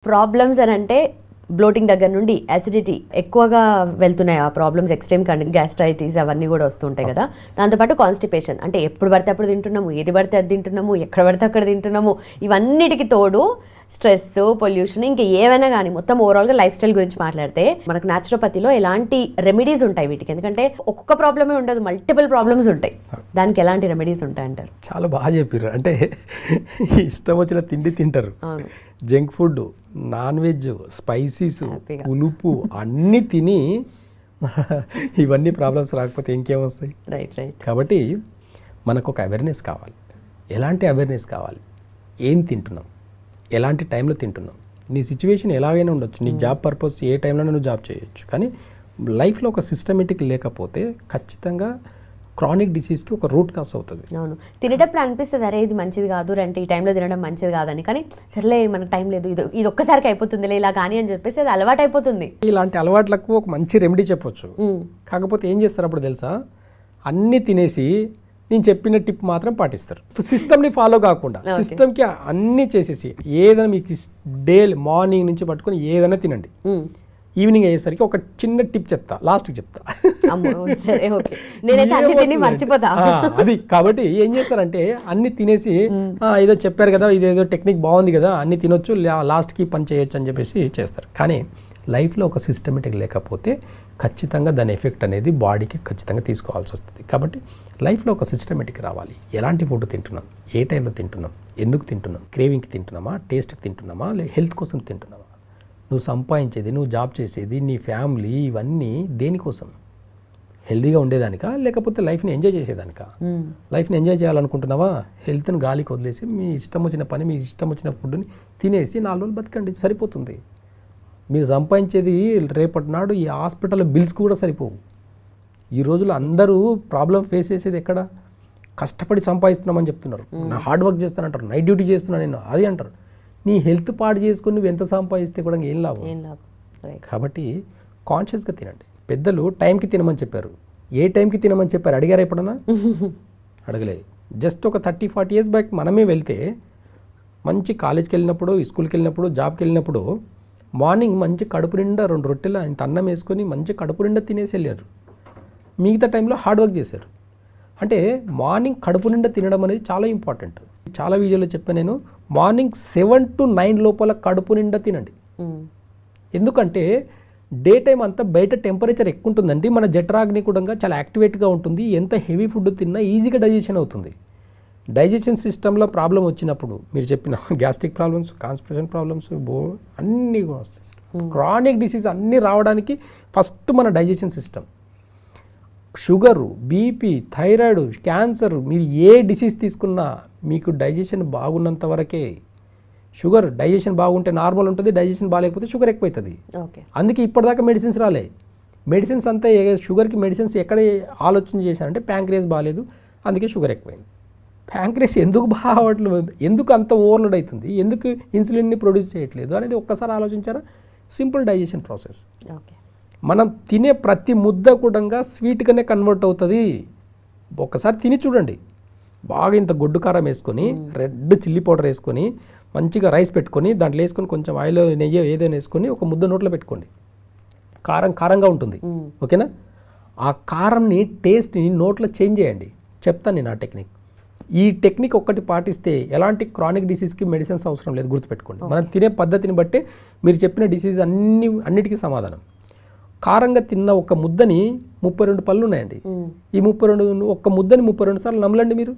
Problems అని అంటే bloating దగ్గర నుండి అసిడిటీ ఎక్కువగా వెళ్తున్నాయి. ఆ ప్రాబ్లమ్స్ ఎక్స్ట్రీమ్ గ్యాస్ట్రైటిస్ అవన్నీ కూడా వస్తుంటాయి కదా. దాంతోపాటు కాన్స్టిపేషన్, అంటే ఎప్పుడు పడితే అప్పుడు తింటున్నాము, ఏది పడితే అది తింటున్నాము, ఎక్కడ పడితే అక్కడ తింటున్నాము. ఇవన్నిటికి తోడు స్ట్రెస్, పొల్యూషన్, ఇంకా ఏమైనా కానీ మొత్తం ఓవరాల్గా లైఫ్ స్టైల్ గురించి మాట్లాడితే మనకు న్యాచురోపతిలో ఎలాంటి రెమెడీస్ ఉంటాయి వీటికి? ఎందుకంటే ఒక్కొక్క ప్రాబ్లమే ఉండదు, మల్టిపుల్ ప్రాబ్లమ్స్ ఉంటాయి. దానికి ఎలాంటి రెమెడీస్ ఉంటాయి అంటారు? చాలా బాగా చెప్పారు. అంటే ఇష్టం వచ్చిన తిండి తింటారు, junk food, non veg, spices, ఉలుపు అన్నీ తిని ఇవన్నీ ప్రాబ్లమ్స్ రాకపోతే ఇంకేమొస్తాయి? Right right. కాబట్టి మనకు ఒక అవేర్నెస్ కావాలి. ఎలాంటి అవేర్నెస్ కావాలి? ఏం తింటున్నాం, ఎలాంటి టైంలో తింటున్నాం. నీ సిచ్యువేషన్ ఎలాగైనా ఉండొచ్చు, నీ జాబ్ పర్పస్ ఏ టైంలో నువ్వు జాబ్ చేయొచ్చు, కానీ లైఫ్లో ఒక సిస్టమేటిక్ లేకపోతే ఖచ్చితంగా క్రానిక్ డిసీజ్కి ఒక రూట్ కాస్ అవుతుంది. అవును, తినేటప్పుడు అనిపిస్తుంది అరే ఇది మంచిది కాదు, అంటే ఈ టైంలో తినడం మంచిది కాదని, కానీ సర్లే మనకు టైం లేదు, ఇది ఒక్కసారికి అయిపోతుందిలే ఇలా కానీ అని చెప్పేసి అది అలవాటు అయిపోతుంది. ఇలాంటి అలవాట్లకు ఒక మంచి రెమెడీ చెప్పొచ్చు. కాకపోతే ఏం చేస్తారు అప్పుడు తెలుసా? అన్నీ తినేసి నేను చెప్పిన టిప్ మాత్రం పాటిస్తారు. సిస్టమ్ని ఫాలో కాకుండా సిస్టమ్కి అన్నీ చేసేసి ఏదైనా మీకు డే మార్నింగ్ నుంచి పట్టుకొని ఏదైనా తినండి, ఈవినింగ్ అయ్యేసరికి ఒక చిన్న టిప్ చెప్తా, లాస్ట్కి చెప్తా. అది కాబట్టి ఏం చేస్తారంటే అన్ని తినేసి ఏదో చెప్పారు కదా, ఇదేదో టెక్నిక్ బాగుంది కదా, అన్ని తినొచ్చు, లాస్ట్కి పని చేయొచ్చు అని చెప్పేసి చేస్తారు. కానీ లైఫ్లో ఒక సిస్టమేటిక్ లేకపోతే ఖచ్చితంగా దాని ఎఫెక్ట్ అనేది బాడీకి ఖచ్చితంగా తీసుకోవాల్సి వస్తుంది. కాబట్టి లైఫ్లో ఒక సిస్టమేటిక్ రావాలి. ఎలాంటి ఫుడ్ తింటున్నాం, ఏ టైంలో తింటున్నాం, ఎందుకు తింటున్నాం, క్రేవింగ్కి తింటున్నామా, టేస్ట్కి తింటున్నామా, హెల్త్ కోసం తింటున్నామా, నువ్వు సంపాదించేది, నువ్వు జాబ్ చేసేది, నీ ఫ్యామిలీ, ఇవన్నీ దేనికోసం? హెల్తీగా ఉండేదానికా లేకపోతే లైఫ్ని ఎంజాయ్ చేసేదానికా? లైఫ్ని ఎంజాయ్ చేయాలనుకుంటున్నావా? హెల్త్ని గాలికి వదిలేసి మీ ఇష్టం వచ్చిన పని, మీ ఇష్టం వచ్చిన ఫుడ్ని తినేసి 4 రోజులు బతకండి, సరిపోతుంది. మీరు సంపాదించేది రేపటి నాడు ఈ హాస్పిటల్ బిల్స్ కూడా సరిపోవు. ఈ రోజుల్లో అందరూ ప్రాబ్లం ఫేస్ చేసేది ఎక్కడ? కష్టపడి సంపాదిస్తున్నామని చెప్తున్నారు, నా హార్డ్ వర్క్ చేస్తానంటారు, నైట్ డ్యూటీ చేస్తున్నాను నేను అది అంటారు. నీ హెల్త్ పాడు చేసుకుని నువ్వు ఎంత సంపాదిస్తే కూడా ఏం లాభం? కాబట్టి కాన్షియస్గా తినండి. పెద్దలు టైంకి తినమని చెప్పారు. ఏ టైంకి తినమని చెప్పారు అడిగారా ఎప్పుడన్నా? అడగలేదు. జస్ట్ ఒక 30-40 years బ్యాక్ మనమే వెళ్తే మంచి కాలేజ్కి వెళ్ళినప్పుడు, స్కూల్కి వెళ్ళినప్పుడు, జాబ్కి వెళ్ళినప్పుడు మార్నింగ్ మంచి కడుపు నిండా 2 రొట్టెలు ఇంత అన్నం వేసుకొని మంచి కడుపు నిండా తినేసి వెళ్ళారు. మిగతా టైంలో హార్డ్ వర్క్ చేశారు. అంటే మార్నింగ్ కడుపు నిండా తినడం అనేది చాలా ఇంపార్టెంట్. చాలా వీడియోలో చెప్పాను నేను, మార్నింగ్ 7 to 9 లోపల కడుపు నిండా తినండి. ఎందుకంటే డే టైం అంతా బయట టెంపరేచర్ ఎక్కువ ఉంటుందండి, మన జఠరాగ్ని కూడా చాలా యాక్టివేట్గా ఉంటుంది. ఎంత హెవీ ఫుడ్ తిన్నా ఈజీగా డైజెషన్ అవుతుంది. డైజెషన్ సిస్టంలో ప్రాబ్లం వచ్చినప్పుడు మీరు చెప్పిన గ్యాస్ట్రిక్ ప్రాబ్లమ్స్, కాన్స్టిపేషన్ ప్రాబ్లమ్స్, అన్నీ కూడా వస్తాయి. క్రానిక్ డిసీజ్ అన్నీ రావడానికి ఫస్ట్ మన digestion system. Sugar, BP, thyroid, cancer, మీరు ఏ డిసీజ్ తీసుకున్నా మీకు డైజెషన్ బాగున్నంత వరకే. షుగర్ డైజెషన్ బాగుంటే నార్మల్ ఉంటుంది, డైజెషన్ బాగాలేకపోతే షుగర్ ఎక్కువవుతుంది. అందుకే ఇప్పటిదాకా మెడిసిన్స్ రాలే. మెడిసిన్స్ అంతా షుగర్కి మెడిసిన్స్ ఎక్కడ ఆలోచన చేశారంటే ప్యాంక్రియాస్ బాగాలేదు అందుకే షుగర్ ఎక్కువైంది. ప్యాంక్రియాస్ ఎందుకు బాగవట్లేదు, ఎందుకు అంత ఓవర్లోడ్ అవుతుంది, ఎందుకు ఇన్సులిన్ని ప్రొడ్యూస్ చేయట్లేదు అనేది ఒక్కసారి ఆలోచించారా? Simple digestion process. మనం తినే ప్రతి ముద్ద కూడా స్వీట్గానే కన్వర్ట్ అవుతుంది. ఒక్కసారి తిని చూడండి. బాగా ఇంత గొడ్డు కారం వేసుకొని, రెడ్ చిల్లీ పౌడర్ వేసుకొని, మంచిగా రైస్ పెట్టుకొని దాంట్లో వేసుకొని కొంచెం ఆయిల్, నెయ్యి ఏదైనా వేసుకొని ఒక ముద్ద నోట్లో పెట్టుకోండి. కారంగా ఉంటుంది, ఓకేనా? ఆ కారంని, టేస్ట్ని నోట్లో చేంజ్ చేయండి. చెప్తాను నేను ఆ టెక్నిక్. ఈ టెక్నిక్ ఒక్కటి పాటిస్తే ఎలాంటి క్రానిక్ డిసీజ్కి మెడిసిన్స్ అవసరం లేదు, గుర్తుపెట్టుకోండి. మనం తినే పద్ధతిని బట్టే మీరు చెప్పిన డిసీజ్ అన్నిటికీ సమాధానం. కారంగా తిన్న ఒక ముద్దని 32 పళ్ళు ఉన్నాయండి. ఈ 32 ఒక్క ముద్దని 32 సార్లు నమలండి మీరు.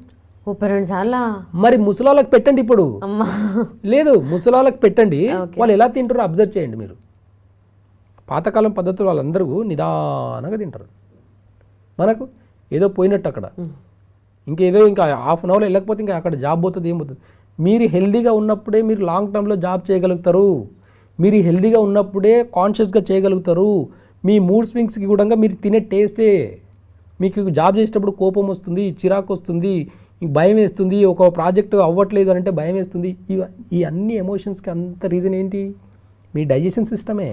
32 సార్లు? మరి ముసలాళ్ళకి పెట్టండి. ఇప్పుడు లేదు, ముసలాళ్ళకి పెట్టండి, వాళ్ళు ఎలా తింటారో అబ్జర్వ్ చేయండి మీరు. పాతకాలం పద్ధతులు వాళ్ళందరూ నిదానంగా తింటారు. మనకు ఏదో పోయినట్టు అక్కడ, ఇంకా హాఫ్ అన్ అవర్లో వెళ్ళకపోతే ఇంకా అక్కడ జాబ్ పోతుంది, ఏమవుతుంది. మీరు హెల్దీగా ఉన్నప్పుడే మీరు లాంగ్ టర్మ్లో జాబ్ చేయగలుగుతారు. మీరు హెల్దీగా ఉన్నప్పుడే కాన్షియస్గా చేయగలుగుతారు. మీ మూడ్ స్వింగ్స్కి కూడా మీరు తినే టేస్టే. మీకు జాబ్ చేసేటప్పుడు కోపం వస్తుంది, చిరాకు వస్తుంది, భయం వేస్తుంది, ఒక ప్రాజెక్టు అవ్వట్లేదు అంటే భయం వేస్తుంది. ఈ అన్ని ఎమోషన్స్కి అంత రీజన్ ఏంటి? మీ డైజెషన్ సిస్టమే.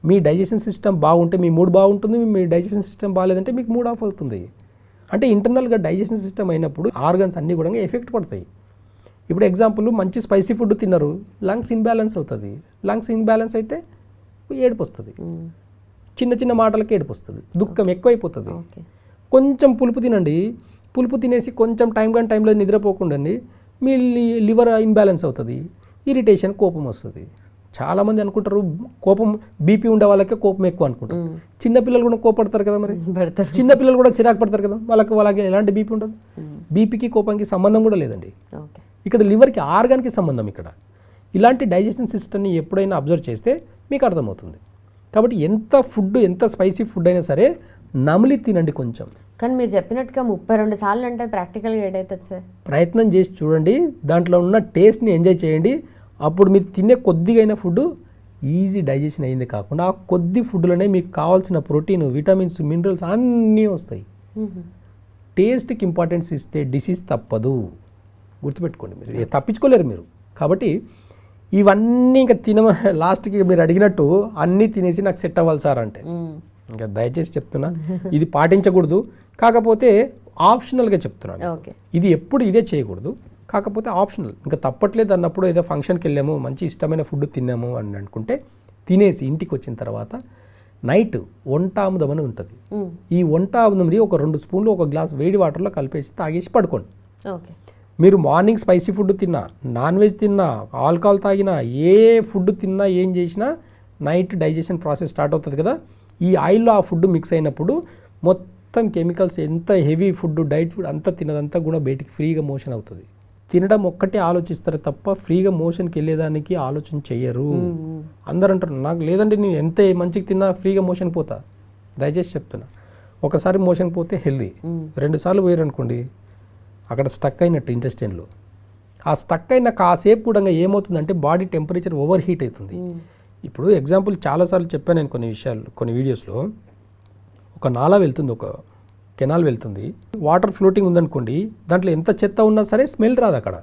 మీ డైజెషన్ సిస్టమ్ బాగుంటే మీ మూడ్ బాగుంటుంది, మీ డైజెషన్ సిస్టమ్ బాగాలేదంటే మీకు మూడ్ ఆఫ్ అవుతుంది. అంటే ఇంటర్నల్గా డైజెషన్ సిస్టమ్ అయినప్పుడు ఆర్గన్స్ అన్నీ కూడా ఎఫెక్ట్ పడతాయి. ఇప్పుడు ఎగ్జాంపుల్ మంచి స్పైసీ ఫుడ్ తిన్నారు, లంగ్స్ ఇన్బ్యాలెన్స్ అవుతుంది. లంగ్స్ ఇన్బ్యాలెన్స్ అయితే ఏడుపు వస్తుంది, చిన్న చిన్న మాటలకి ఏడుపు వస్తుంది, దుఃఖం ఎక్కువైపోతుంది. ఓకే. కొంచెం పులుపు తినండి, పులుపు తినేసి కొంచెం టైంలో నిద్రపోకుండా మీ లివర్ ఇన్బ్యాలెన్స్ అవుతుంది, ఇరిటేషన్, కోపం వస్తుంది. చాలామంది అనుకుంటారు కోపం బీపీ ఉండే వాళ్ళకే కోపం ఎక్కువ అనుకుంటారు. చిన్నపిల్లలు కూడా కోపడతారు కదా, మరి చిన్నపిల్లలు కూడా చిరాకు పడతారు కదా, వాళ్ళకి ఎలాంటి బీపీ ఉండదు. బీపీకి కోపానికి సంబంధం కూడా లేదండి. ఇక్కడ లివర్కి ఆర్గాన్కి సంబంధం. ఇక్కడ ఇలాంటి డైజెషన్ సిస్టమ్ని ఎప్పుడైనా అబ్జర్వ్ చేస్తే మీకు అర్థమవుతుంది. కాబట్టి ఎంత స్పైసీ ఫుడ్ అయినా సరే నమిలి తినండి కొంచెం. కానీ మీరు చెప్పినట్టుగా 32 సార్లు అంటే ప్రాక్టికల్గా ఏదైతుంది సార్? ప్రయత్నం చేసి చూడండి, దాంట్లో ఉన్న టేస్ట్ని ఎంజాయ్ చేయండి. అప్పుడు మీరు తినే కొద్దిగా అయిన ఫుడ్ ఈజీ డైజెషన్ అయింది కాకుండా ఆ కొద్ది ఫుడ్లోనే మీకు కావాల్సిన ప్రోటీన్, విటమిన్స్, మినరల్స్ అన్నీ వస్తాయి. టేస్ట్కి ఇంపార్టెన్స్ ఇస్తే డిసీజ్ తప్పదు, గుర్తుపెట్టుకోండి. మీరు తప్పించుకోలేరు మీరు. కాబట్టి ఇవన్నీ ఇంకా లాస్ట్కి మీరు అడిగినట్టు అన్నీ తినేసి నాకు సెట్ అవ్వాలి సార్ అంటే ఇంకా దయచేసి చెప్తున్నా, ఇది పాటించకూడదు. కాకపోతే ఆప్షనల్గా చెప్తున్నాను, ఇది ఎప్పుడు ఇదే చేయకూడదు. కాకపోతే ఆప్షనల్, ఇంకా తప్పట్లేదు అన్నప్పుడు ఏదో ఫంక్షన్కి వెళ్ళాము, మంచి ఇష్టమైన ఫుడ్ తిన్నాము అని అనుకుంటే తినేసి ఇంటికి వచ్చిన తర్వాత నైట్ వంటాముదం అని ఉంటుంది. ఈ వంటాముదంని ఒక 2 స్పూన్లు ఒక గ్లాస్ వేడి వాటర్లో కలిపేసి తాగేసి పడుకోండి. మీరు మార్నింగ్ స్పైసీ ఫుడ్ తిన్నా, నాన్ వెజ్ తిన్నా, ఆల్కహాల్ తాగినా, ఏ ఫుడ్ తిన్నా, ఏం చేసినా నైట్ డైజెషన్ ప్రాసెస్ స్టార్ట్ అవుతుంది కదా. ఈ ఆయిల్లో ఆ ఫుడ్ మిక్స్ అయినప్పుడు మొత్తం కెమికల్స్, ఎంత హెవీ ఫుడ్, డైట్ ఫుడ్ అంతా తినదంతా కూడా బయటికి ఫ్రీగా మోషన్ అవుతుంది. తినడం ఒక్కటే ఆలోచిస్తారు తప్ప ఫ్రీగా మోషన్కి వెళ్ళేదానికి ఆలోచన చెయ్యరు. అందరూ అంటారు నాకు లేదండి, నేను ఎంత మంచిగా తిన్నా ఫ్రీగా మోషన్ పోతా. దయచేసి చెప్తున్నా, ఒకసారి మోషన్ పోతే హెల్దీ, 2 సార్లు పోయారు అనుకోండి అక్కడ స్టక్ అయినట్టు ఇంటెస్టైన్లో. ఆ స్టక్ అయిన కాసేపు కూడా ఏమవుతుందంటే బాడీ టెంపరేచర్ ఓవర్ హీట్ అవుతుంది. ఇప్పుడు ఎగ్జాంపుల్ చాలాసార్లు చెప్పాను నేను కొన్ని వీడియోస్లో. ఒక నాలా వెళ్తుంది, ఒక కెనాల్ వెళ్తుంది, వాటర్ ఫ్లోటింగ్ ఉందనుకోండి, దాంట్లో ఎంత చెత్త ఉన్నా సరే స్మెల్ రాదు అక్కడ.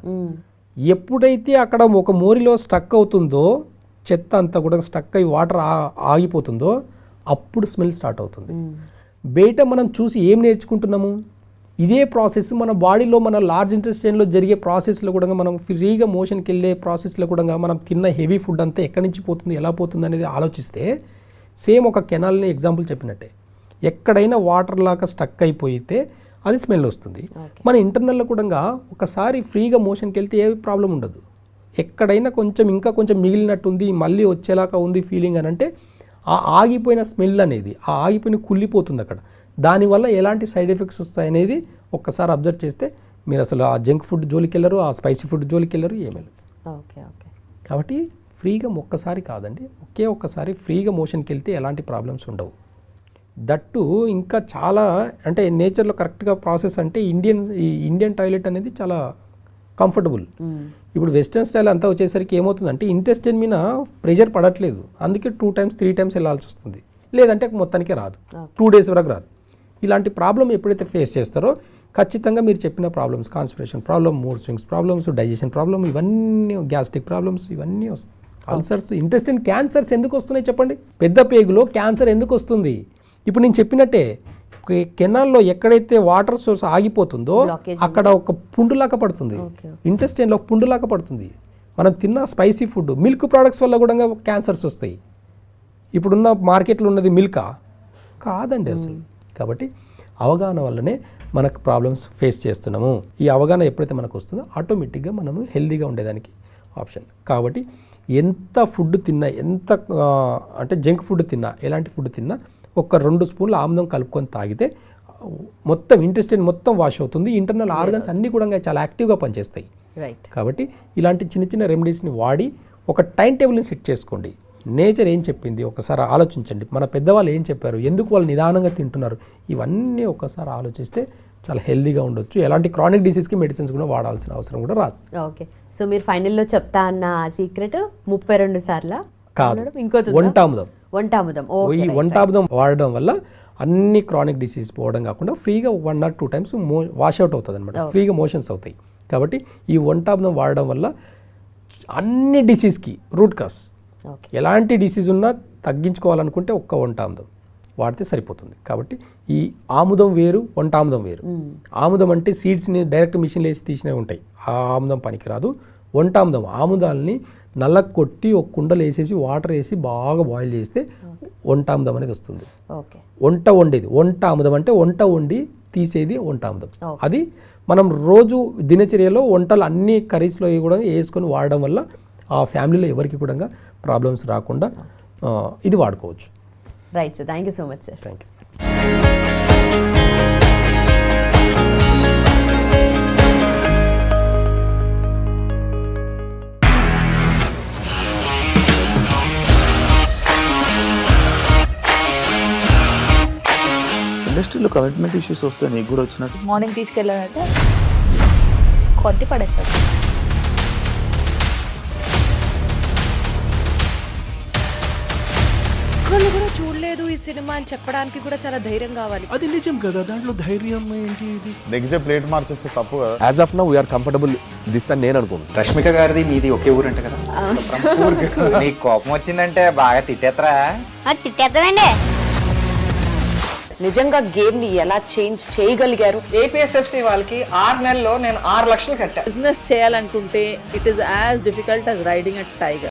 ఎప్పుడైతే అక్కడ ఒక మోరిలో స్టక్ అవుతుందో, చెత్త అంతా కూడా స్టక్ అయ్యి వాటర్ ఆగిపోతుందో అప్పుడు స్మెల్ స్టార్ట్ అవుతుంది. బయట మనం చూసి ఏం నేర్చుకుంటున్నాము, ఇదే ప్రాసెస్ మన బాడీలో, మన లార్జ్ ఇంటెస్టైన్లో జరిగే ప్రాసెస్లో కూడా, మనం ఫ్రీగా మోషన్కి వెళ్ళే ప్రాసెస్లో కూడా మనం తిన్న హెవీ ఫుడ్ అంతా ఎక్కడి నుంచి పోతుంది, ఎలా పోతుంది అనేది ఆలోచిస్తే సేమ్ ఒక కెనాల్ని ఎగ్జాంపుల్ చెప్పినట్టే. ఎక్కడైనా వాటర్ లాగా స్టక్ అయిపోయితే అది స్మెల్ వస్తుంది. మన ఇంటర్నల్లో కూడా ఒకసారి ఫ్రీగా మోషన్కి వెళ్తే ఏ ప్రాబ్లం ఉండదు. ఎక్కడైనా ఇంకా కొంచెం మిగిలినట్టుంది, మళ్ళీ వచ్చేలాగా ఉంది ఫీలింగ్ అని అంటే ఆ ఆగిపోయిన స్మెల్ అనేది, ఆ ఆగిపోయిన కుళ్ళిపోతుంది అక్కడ. దానివల్ల ఎలాంటి సైడ్ ఎఫెక్ట్స్ వస్తాయనేది ఒక్కసారి అబ్జర్వ్ చేస్తే మీరు అసలు ఆ జంక్ ఫుడ్ జోలికి వెళ్ళరు, ఆ స్పైసీ ఫుడ్ జోలికి వెళ్ళరు, ఏమీ. కాబట్టి ఫ్రీగా ఒక్కసారి కాదండి, ఒక్కసారి ఫ్రీగా మోషన్కి వెళ్తే ఎలాంటి ప్రాబ్లమ్స్ ఉండవు. దట్టు ఇంకా చాలా అంటే నేచర్లో కరెక్ట్గా ప్రాసెస్ అంటే ఇండియన్ టాయిలెట్ అనేది చాలా కంఫర్టబుల్. ఇప్పుడు వెస్ట్రన్ స్టైల్ అంతా వచ్చేసరికి ఏమవుతుందంటే ఇంటెస్టైన్ మీద ప్రెషర్ పడట్లేదు, అందుకే 2 times 3 times వెళ్ళాల్సి వస్తుంది. లేదంటే మొత్తానికి రాదు, 2 days వరకు రాదు. ఇలాంటి ప్రాబ్లం ఎప్పుడైతే ఫేస్ చేస్తారో ఖచ్చితంగా మీరు చెప్పిన problems, constipation problem, mood swings problems, digestion problem, ఇవన్నీ గ్యాస్ట్రిక్ ప్రాబ్లమ్స్ ఇవన్నీ వస్తాయి. అల్సర్స్, ఇంటెస్టైన్ క్యాన్సర్స్ ఎందుకు వస్తున్నాయి చెప్పండి? పెద్ద పేగులో క్యాన్సర్ ఎందుకు వస్తుంది? ఇప్పుడు నేను చెప్పినట్టే కెనాల్లో ఎక్కడైతే వాటర్ సోర్స్ ఆగిపోతుందో అక్కడ ఒక పుండులాగా పడుతుంది, ఇంటెస్టైన్లో పుండులాగా పడుతుంది. మనం తిన్న స్పైసీ ఫుడ్, మిల్క్ ప్రోడక్ట్స్ వల్ల కూడా క్యాన్సర్స్ వస్తాయి. ఇప్పుడున్న మార్కెట్లో ఉన్నది మిల్కా కాదండి అసలు. కాబట్టి అవగాహన వల్లనే మనకు ప్రాబ్లమ్స్ ఫేస్ చేస్తున్నాము. ఈ అవగాహన ఎప్పుడైతే మనకు వస్తుందో ఆటోమేటిక్గా మనము హెల్దీగా ఉండేదానికి ఆప్షన్. కాబట్టి ఎంత ఫుడ్ తిన్నా, అంటే జంక్ ఫుడ్ తిన్నా, ఎలాంటి ఫుడ్ తిన్నా ఒక 2 స్పూన్ల ఆముదం కలుపుకొని తాగితే మొత్తం ఇంటెస్టైన్ మొత్తం వాష్ అవుతుంది. ఇంటర్నల్ ఆర్గన్స్ అన్నీ కూడా చాలా యాక్టివ్గా పనిచేస్తాయి. కాబట్టి ఇలాంటి చిన్న చిన్న రెమెడీస్ని వాడి ఒక టైం టేబుల్ని సెట్ చేసుకోండి. నేచర్ ఏం చెప్పింది ఒకసారి ఆలోచించండి, మన పెద్దవాళ్ళు ఏం చెప్పారు, ఎందుకు వాళ్ళు నిదానంగా తింటున్నారు, ఇవన్నీ ఒకసారి ఆలోచిస్తే చాలా హెల్దీగా ఉండొచ్చు. ఎలాంటి క్రానిక్ డిసీజ్కి మెడిసిన్స్ కూడా వాడాల్సిన అవసరం కూడా రాదు. ఓకే, సో మీరు ఫైనల్లో చెప్తా అన్న సీక్రెట్ 32 సార్లు కాదు, వంటాముదం. ఈ వంటాముదం వాడడం వల్ల అన్ని క్రానిక్ డిసీజ్ పోవడం కాకుండా ఫ్రీగా 1 or 2 times వాష్అవుట్ అవుతుంది అనమాట, ఫ్రీగా మోషన్స్ అవుతాయి. కాబట్టి ఈ వంటాముదం వాడడం వల్ల అన్ని డిసీజ్కి రూట్ కాస్, ఎలాంటి డిసీజ్ ఉన్నా తగ్గించుకోవాలనుకుంటే ఒక్క వంటాముదం వాడితే సరిపోతుంది. కాబట్టి ఈ ఆముదం వేరు, వంట ఆముదం వేరు. ఆముదం అంటే సీడ్స్ని డైరెక్ట్ మిషన్లో వేసి తీసినవి ఉంటాయి, ఆ ఆముదం పనికిరాదు. వంట ఆముదం, ఆముదాలని నల్లకు కొట్టి ఒక కుండలు వేసేసి వాటర్ వేసి బాగా బాయిల్ చేస్తే వంట ఆముదం అనేది వస్తుంది. ఓకే. వంట వండేది వంట ఆముదం అంటే వంట వండి తీసేది వంట ఆముదం. Okay. అది మనం రోజు దినచర్యలో వంటలు అన్ని కర్రీస్లో కూడా వేసుకొని వాడడం వల్ల ఆ ఫ్యామిలీలో ఎవరికి కూడా ప్రాబ్లమ్స్ రాకుండా ఇది వాడుకోవచ్చు. Right sir, thank you so much sir. Thank you. ఇండస్ట్రీలో కమిట్మెంట్ ఇష్యూస్ వస్తే నీకు కూడా వచ్చినట్టు? మార్నింగ్ తీసుకెళ్ళాడంటే కొట్టి పడేసాడు. ఒక్కళ్ళు కూడా చూడలేదు ఈ సినిమా అని చెప్పడానికి కూడా చాలా ధైర్యం కావాలి. అది నిజం కదా, దాంట్లో ధైర్యం ఏంటి? ఇది నెక్స్ట్ డే ప్లేట్ మార్చేస్తే తప్పు కదా. As of now we are comfortable this అని నేను అనుకుంటున్నాను. రష్మిక గారిది మీది ఒకే ఊరంట కదా? నీకు కోపం వచ్చిందంటే బాగా తిట్టేత్తరా? తిట్టేద్దామండి. నిజంగా గేమ్ ని ఎలా చేంజ్ చేయగలిగారు? ఏపీఎస్ఎఫ్సి వాళ్ళకి 6 నెలల్లో నేను 6 లక్షలు కట్టా. బిజినెస్ చేయాలనుకుంటే it is as difficult as riding a tiger.